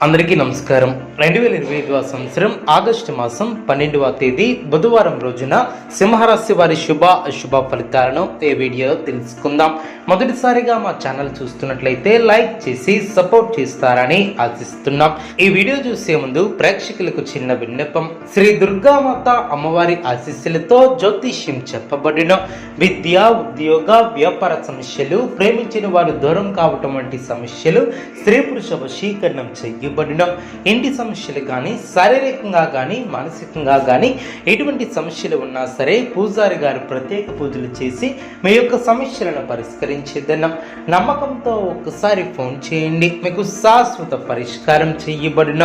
అందరికీ నమస్కారం. 2025 సంవత్సరం ఆగస్టు మాసం 12వ తేదీ బుధవారం రోజున సింహరాశి వారి శుభ అశుభ ఫలితాలను ఈ వీడియోలో తెలుసుకుందాం. మొదటిసారిగా మా ఛానల్ చూస్తున్నట్లయితే లైక్ చేసి సపోర్ట్ చేస్తారని ఆశిస్తున్నాం. ఈ వీడియో చూసే ముందు ప్రేక్షకులకు చిన్న విన్నపం. శ్రీ దుర్గామాత అమ్మవారి ఆశీస్సులతో జ్యోతిష్యం చెప్పబడిన విద్య, ఉద్యోగ, వ్యాపార సమస్యలు, ప్రేమించిన వారు దూరం కావటం వంటి సమస్యలు, స్త్రీ పురుష వశీకరణం చేయబడిన ఇంటి సమస్యలు కానీ, శారీరకంగా కానీ, మానసికంగా కానీ ఎటువంటి సమస్యలు ఉన్నా సరే పూజారి గారు ప్రత్యేక పూజలు చేసి మీ యొక్క సమస్యలను పరిష్కరించేదన్నాం. నమ్మకంతో ఒక్కసారి ఫోన్ చేయండి, మీకు శాశ్వత పరిష్కారం చేయబడిన.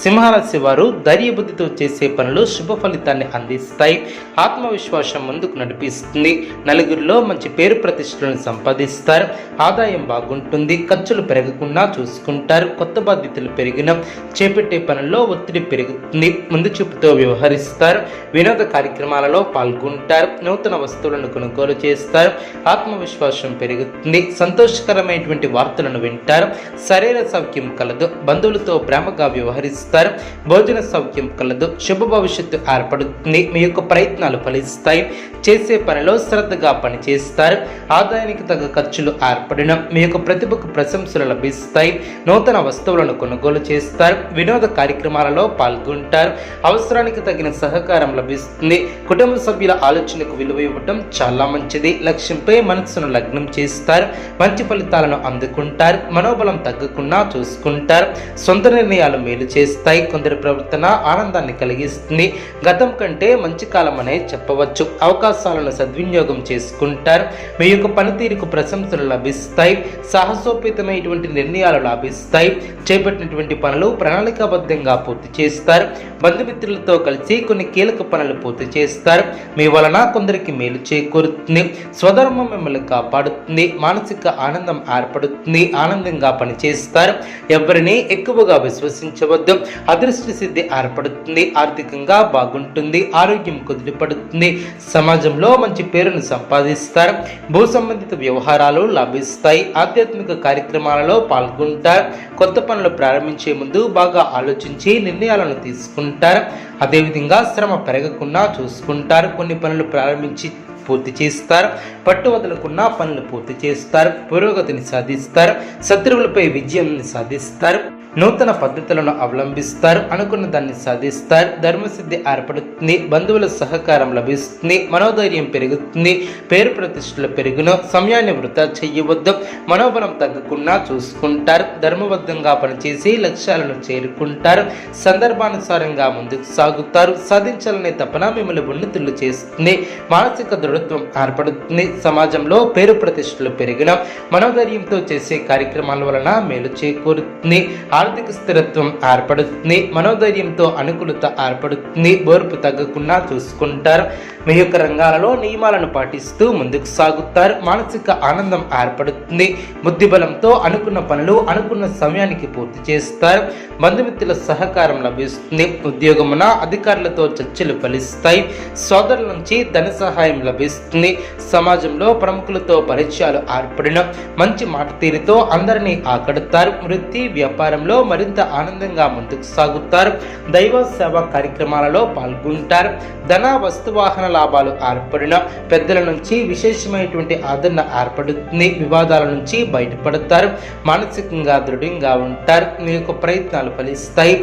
సింహరాశి వారు ధైర్యబుద్ధితో చేసే పనులు శుభ ఫలితాన్ని అందిస్తాయి. ఆత్మవిశ్వాసం ముందుకు నడిపిస్తుంది. నలుగురిలో మంచి పేరు ప్రతిష్టలను సంపాదిస్తారు. ఆదాయం బాగుంటుంది. ఖర్చులు పెరగకుండా చూసుకుంటారు. కొత్త బాధ్యతలు పెరిగిన చేపట్టే పనుల్లో ఒత్తిడి పెరుగుతుంది. ముందు చూపుతో వ్యవహరిస్తారు. వినోద కార్యక్రమాలలో పాల్గొంటారు. నూతన వస్తువులను కొనుగోలు చేస్తారు. ఆత్మవిశ్వాసం పెరుగుతుంది. సంతోషకరమైనటువంటి వార్తలను వింటారు. శరీర సౌఖ్యం కలదు. బంధువులతో ప్రేమగా వ్యవహరిస్తారు. భోజన సౌఖ్యం కలదు. శుభ భవిష్యత్తు ఏర్పడుతుంది. మీ యొక్క ప్రయత్నాలు ఫలిస్తాయి. చేసే పనిలో శ్రద్ధగా పనిచేస్తారు. ఆదాయానికి తగ్గ ఖర్చులు ఏర్పడిన మీ యొక్క ప్రతిభకు ప్రశంసలు లభిస్తాయి. నూతన వస్తువులను కొనుగోలు చేస్తారు. వినోద కార్యక్రమాలలో పాల్గొంటారు. అవసరానికి తగిన సహకారం లభిస్తుంది. కుటుంబ సభ్యుల ఆలోచనకు విలువ ఇవ్వటం చాలా మంచిది. లక్ష్యంపై మనస్సును లగ్నం చేస్తారు. మంచి ఫలితాలను అందుకుంటారు. మనోబలం తగ్గకుండా చూసుకుంటారు. సొంత నిర్ణయాలు మేలు చేస్తాయి. కొందరి ప్రవర్తన ఆనందాన్ని కలిగిస్తుంది. గతం కంటే మంచి కాలం అనే చెప్పవచ్చు. అవకాశాలను సద్వినియోగం చేసుకుంటారు. మీ యొక్క పనితీరుకు ప్రశంసలు లభిస్తాయి. సాహసోపేతమైనటువంటి నిర్ణయాలు లభిస్తాయి. చేపట్టినటువంటి పనులు ప్రణాళికాబద్ధంగా పూర్తి చేస్తారు. బంధుమిత్రులతో కలిసి కొన్ని కీలక పనులు పూర్తి చేస్తారు. మీ వలన కొందరికి మేలు చేకూరుతుంది. స్వధర్మం మిమ్మల్ని కాపాడుతుంది. మానసిక ఆనందం ఏర్పడుతుంది. ఆనందంగా పనిచేస్తారు. ఎవరిని ఎక్కువగా విశ్వసించవద్దు. అదృష్ట సిద్ధి ఏర్పడుతుంది. ఆర్థికంగా బాగుంటుంది. ఆరోగ్యం కుదిరిపడుతుంది. సమాజంలో మంచి పేరును సంపాదిస్తారు. భూ సంబంధిత వ్యవహారాలు లభిస్తాయి. ఆధ్యాత్మిక కార్యక్రమాలలో పాల్గొంటారు. కొత్త పనులు ప్రారంభించే ముందు బాగా ఆలోచించి నిర్ణయాలను తీసుకుంటారు. అదేవిధంగా శ్రమ పెరగకుండా చూసుకుంటారు. కొన్ని పనులు ప్రారంభించి పూర్తి చేస్తారు. పట్టు వదలకుండా పనులు పూర్తి చేస్తారు. పురోగతిని సాధిస్తారు. శత్రువులపై విజయాన్ని సాధిస్తారు. నూతన పద్ధతులను అవలంబిస్తారు. అనుకున్న దాన్ని సాధిస్తారు. ధర్మసిద్ధి ఏర్పడుతుంది. బంధువుల సహకారం లభిస్తుంది. మనోధైర్యం పెరుగుతుంది. పేరు ప్రతిష్టలు పెరుగున సమయాన్ని వృధా చేయవద్దు. మనోబలం తగ్గకుండా చూసుకుంటారు. ధర్మబద్ధంగా పనిచేసి లక్ష్యాలను చేరుకుంటారు. సందర్భానుసారంగా ముందుకు సాగుతారు. సాధించాలనే తపన మిమ్మల్ని ఉన్నతులు చేస్తుంది. మానసిక దృఢత్వం ఏర్పడుతుంది. సమాజంలో పేరు ప్రతిష్టలు పెరిగిన మనోధైర్యంతో చేసే కార్యక్రమాల వలన మేలు చేకూరుతుంది. ఆర్థిక స్థిరత్వం ఏర్పడుతుంది. మనోధైర్యంతో అనుకూలత ఏర్పడుతుంది. ఓర్పు తగ్గకుండా చూసుకుంటారు. మీ యొక్క రంగాలలో నియమాలను పాటిస్తూ ముందుకు సాగుతారు. మానసిక ఆనందం ఏర్పడుతుంది. బుద్ధిబలంతో అనుకున్న పనులు అనుకున్న సమయానికి పూర్తి చేస్తారు. బంధుమిత్రుల సహకారం లభిస్తుంది. ఉద్యోగమున అధికారులతో చర్చలు ఫలిస్తాయి. సోదరుల నుంచి ధన సహాయం లభిస్తుంది. సమాజంలో ప్రముఖులతో పరిచయాలు ఏర్పడిన మంచి మాట తీరుతో అందరినీ ఆకడతారు. వృత్తి వ్యాపారంలో మరింత ఆనందంగా ముందుకు సాగుతారు. దైవ సేవా కార్యక్రమాలలో పాల్గొంటారు. ధన వస్తువాహన లాభాలు ఏర్పడిన పెద్దల నుంచి విశేషమైనటువంటి ఆదరణ ఏర్పడుతుంది. వివాదాల నుంచి బయటపడతారు. మానసికంగా దృఢంగా ఉంటారు. మీ యొక్క ప్రయత్నాలు ఫలిస్తాయి.